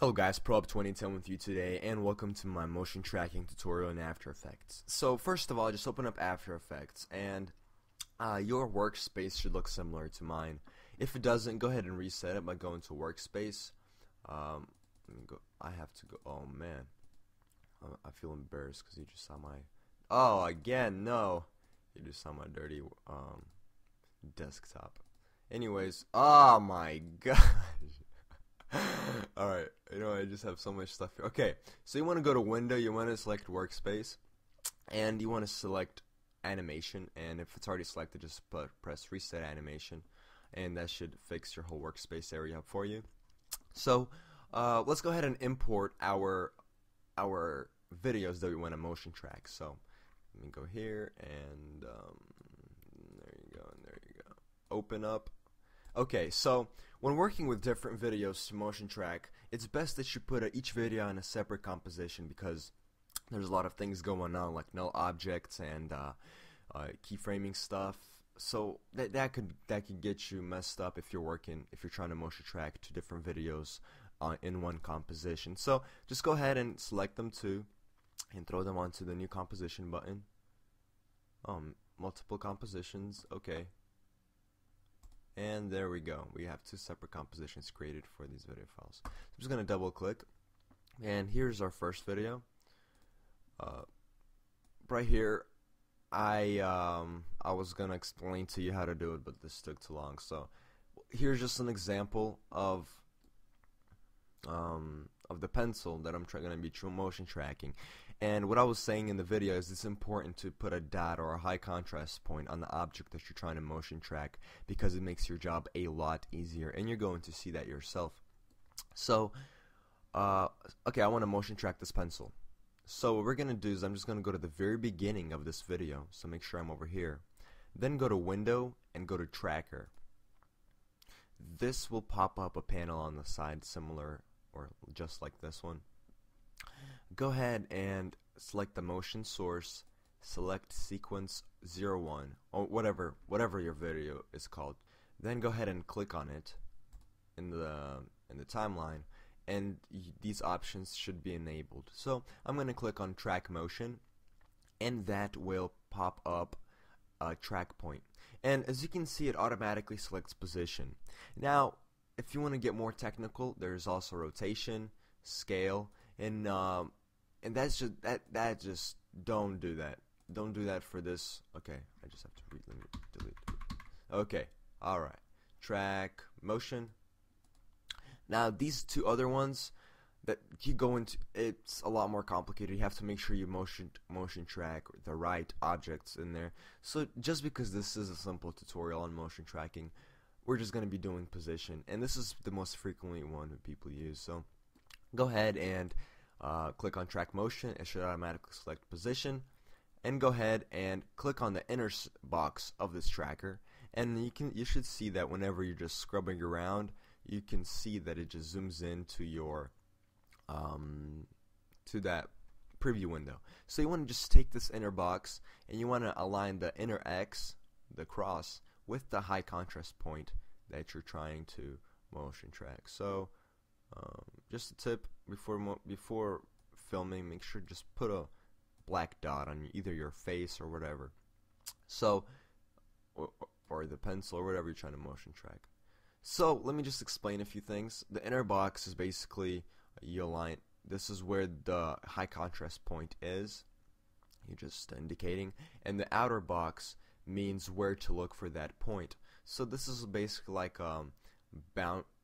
Hello guys, Prob2010 with you today, and welcome to my motion tracking tutorial in After Effects. So first of all, just open up After Effects, and your workspace should look similar to mine. If it doesn't, go ahead and reset it by going to Workspace. Let me go. I have to go. Oh man, I feel embarrassed because you just saw my. Oh, again, no, you just saw my dirty desktop. Anyways, oh my gosh. Alright, I just have so much stuff here. Okay, so you want to go to Window, you want to select Workspace, and you want to select Animation, and if it's already selected, just press Reset Animation, and that should fix your whole workspace area up for you. So, let's go ahead and import our videos that we want to motion track. So, let me go here, and there you go, and there you go. Open up. Okay, so when working with different videos to motion track, it's best that you put each video in a separate composition because there's a lot of things going on, like null objects and keyframing stuff. So that could get you messed up if you're trying to motion track two different videos in one composition. So just go ahead and select them two and throw them onto the new composition button. Multiple compositions. Okay. And there we go. We have two separate compositions created for these video files. So I'm just going to double click, and here's our first video. Right here, I was going to explain to you how to do it, but this took too long. So here's just an example of the pencil that I'm going to be motion tracking. And what I was saying in the video is it's important to put a dot or a high contrast point on the object that you're trying to motion track because it makes your job a lot easier, and you're going to see that yourself. So, okay, I want to motion track this pencil. So what we're going to do is I'm just going to go to the very beginning of this video, so make sure I'm over here. Then go to Window and go to Tracker. This will pop up a panel on the side similar or just like this one. Go ahead and select the motion source, select sequence 01 or whatever your video is called. Then go ahead and click on it in the timeline, and these options should be enabled. So I'm going to click on track motion, and that will pop up a track point. And as you can see, it automatically selects position. Now, if you want to get more technical, there's also rotation, scale, and that's just that just don't do that. Don't do that for this. Okay, I just have to delete. Okay, all right. Track motion. Now these two other ones that you go into, it's a lot more complicated. You have to make sure you motion track the right objects in there. So just because this is a simple tutorial on motion tracking, we're just going to be doing position, and this is the most frequently one that people use. So go ahead and click on track motion. It should automatically select position, and go ahead and click on the inner box of this tracker, and you should see that whenever you're just scrubbing around, you can see that it just zooms into your to that preview window. So you want to just take this inner box and you want to align the inner X, the cross, with the high contrast point that you're trying to motion track. So just a tip before filming, make sure just put a black dot on either your face or whatever. So or the pencil or whatever you're trying to motion track. So let me just explain a few things. The inner box is basically you align. This is where the high contrast point is. You're just indicating, and the outer box means where to look for that point. So this is basically like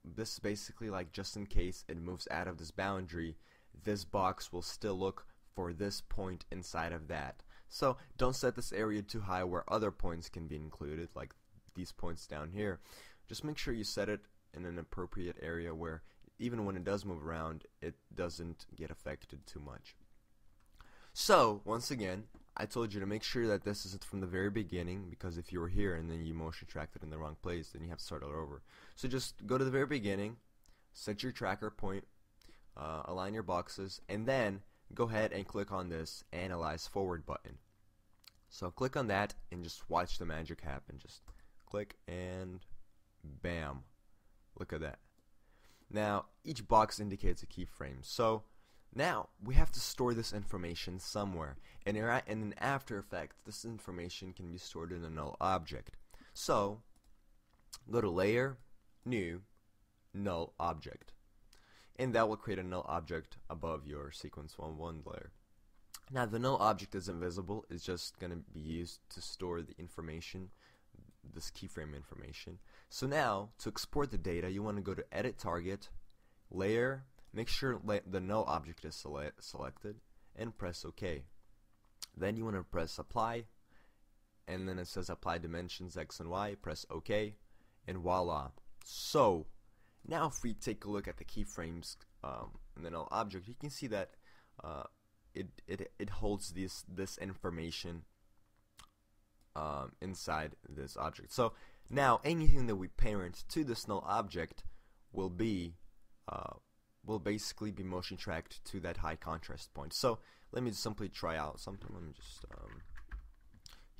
This is basically like just in case it moves out of this boundary, this box will still look for this point inside of that. So don't set this area too high where other points can be included, like these points down here. Just make sure you set it in an appropriate area where even when it does move around, it doesn't get affected too much. So once again, I told you to make sure that this is from the very beginning, because if you were here and then you motion tracked it in the wrong place, then you have to start it over. So just go to the very beginning, set your tracker point, align your boxes, and then go ahead and click on this Analyze Forward button. So click on that and just watch the magic happen. Just click and bam. Look at that. Now each box indicates a keyframe. So now we have to store this information somewhere, and in After Effects this information can be stored in a null object. So go to Layer, New, Null Object, and that will create a null object above your Sequence 1.1 layer. Now the null object isn't visible, it's just going to be used to store the information, this keyframe information. So now to export the data, you want to go to Edit Target, Layer, make sure the null object is selected, and press OK. Then you want to press Apply, and then it says Apply Dimensions X and Y, press OK, and voila. So now if we take a look at the keyframes in the null object, you can see that it holds this information inside this object. So now anything that we parent to this null object will basically be motion tracked to that high contrast point. So let me just simply try out something. Let me just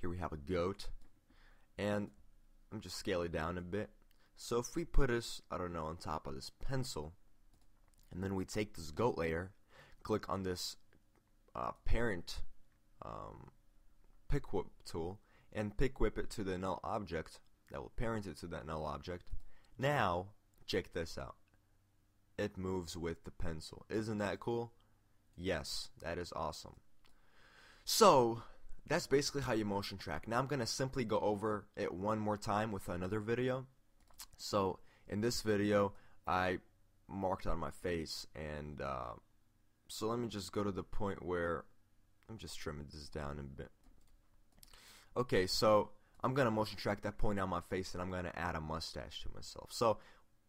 here we have a goat, and I'm just scale it down a bit. So if we put this, I don't know, on top of this pencil, and then we take this goat layer, click on this parent pick whip tool, and pick whip it to the null object, that will parent it to that null object. Now check this out, it moves with the pencil. Isn't that cool? Yes, that is awesome. So that's basically how you motion track. Now I'm gonna simply go over it one more time with another video. So in this video I marked on my face, and so let me just go to the point where I'm just trimming this down a bit. Okay, so I'm gonna motion track that point on my face, and I'm gonna add a mustache to myself. So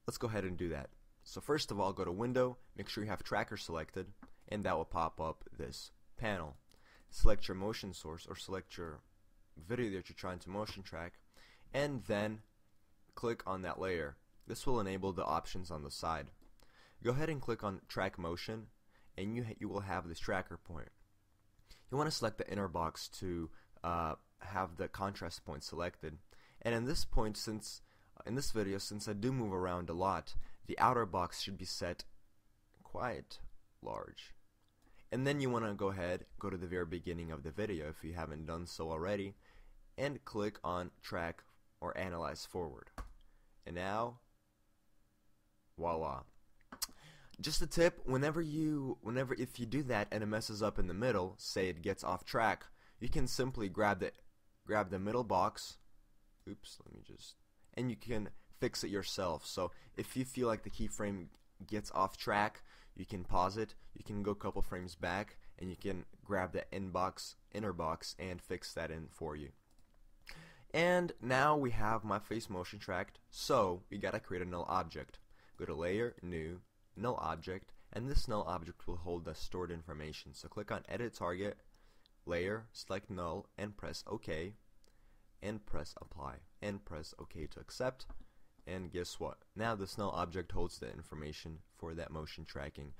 let's go ahead and do that. So first of all, go to Window, make sure you have Tracker selected, and that will pop up this panel. Select your motion source, or select your video that you're trying to motion track, and then click on that layer. This will enable the options on the side. Go ahead and click on Track Motion, and you will have this tracker point. You want to select the inner box to have the contrast point selected. And in this point, in this video, since I do move around a lot, the outer box should be set quite large. And then you want to go to the very beginning of the video if you haven't done so already, and click on Track or Analyze Forward. And now, voila. Just a tip, if you do that and it messes up in the middle, say it gets off track, you can simply grab the middle box, and you can fix it yourself. So if you feel like the keyframe gets off track, you can pause it, you can go a couple frames back, and you can grab the inner box and fix that in for you. And now we have my face motion tracked, so we gotta create a null object. Go to Layer, New, Null Object, and this null object will hold the stored information. So click on Edit Target, Layer, select Null, and press OK, and press Apply, and press OK to accept. And guess what? Now this null object holds the information for that motion tracking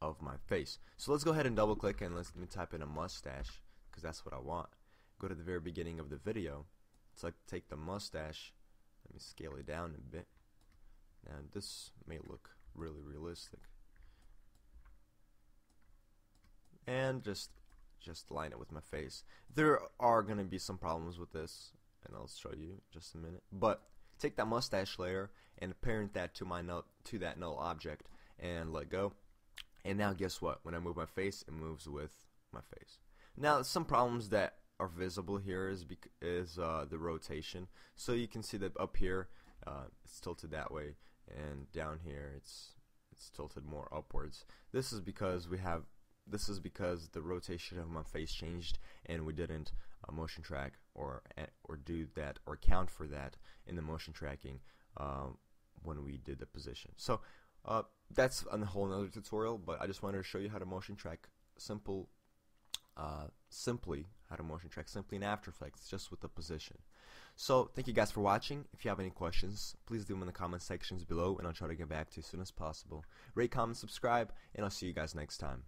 of my face. So let's go ahead and double click, and let me type in a mustache, because that's what I want. Go to the very beginning of the video, take the mustache, let me scale it down a bit. Now this may look really realistic, and just line it with my face. There are going to be some problems with this, and I'll show you in just a minute. But take that mustache layer and parent that to that null object, and let go. And now guess what? When I move my face, it moves with my face. Now some problems that are visible here is the rotation. So you can see that up here it's tilted that way, and down here it's tilted more upwards. This is because the rotation of my face changed, and we didn't motion track or do that or count for that in the motion tracking when we did the position. So that's a whole other tutorial, but I just wanted to show you how to motion track simply in After Effects, just with the position. So thank you guys for watching. If you have any questions, please leave them in the comment sections below, and I'll try to get back to you as soon as possible. Rate, comment, subscribe, and I'll see you guys next time.